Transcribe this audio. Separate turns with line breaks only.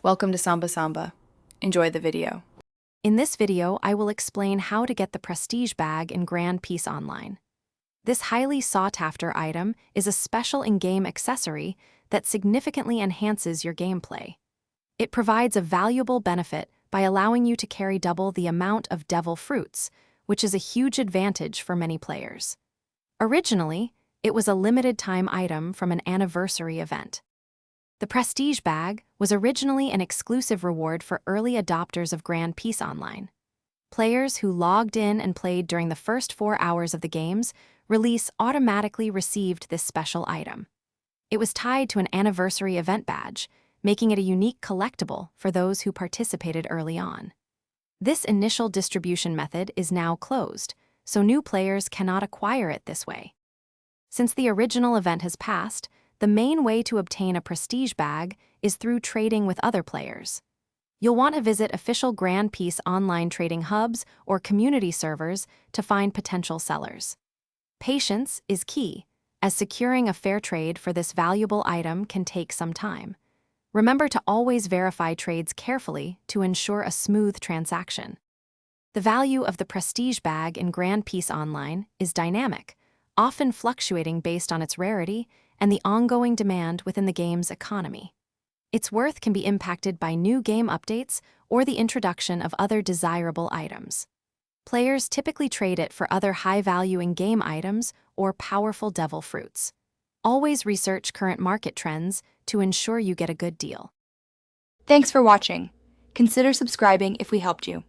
Welcome to Samba Samba. Enjoy the video.
In this video, I will explain how to get the Prestige bag in Grand Piece Online. This highly sought-after item is a special in-game accessory that significantly enhances your gameplay. It provides a valuable benefit by allowing you to carry double the amount of devil fruits, which is a huge advantage for many players. Originally, it was a limited-time item from an anniversary event. The Prestige bag was originally an exclusive reward for early adopters of Grand Piece Online. Players who logged in and played during the first 4 hours of the game's release automatically received this special item. It was tied to an anniversary event badge, making it a unique collectible for those who participated early on. This initial distribution method is now closed, so new players cannot acquire it this way. Since the original event has passed, the main way to obtain a Prestige bag is through trading with other players. You'll want to visit official Grand Piece online trading hubs or community servers to find potential sellers. Patience is key, as securing a fair trade for this valuable item can take some time. Remember to always verify trades carefully to ensure a smooth transaction. The value of the Prestige bag in Grand Piece Online is dynamic, often fluctuating based on its rarity and the ongoing demand within the game's economy. Its worth can be impacted by new game updates or the introduction of other desirable items. Players typically trade it for other high-value in-game items or powerful devil fruits. Always research current market trends to ensure you get a good deal.
Thanks for watching. Consider subscribing if we helped you.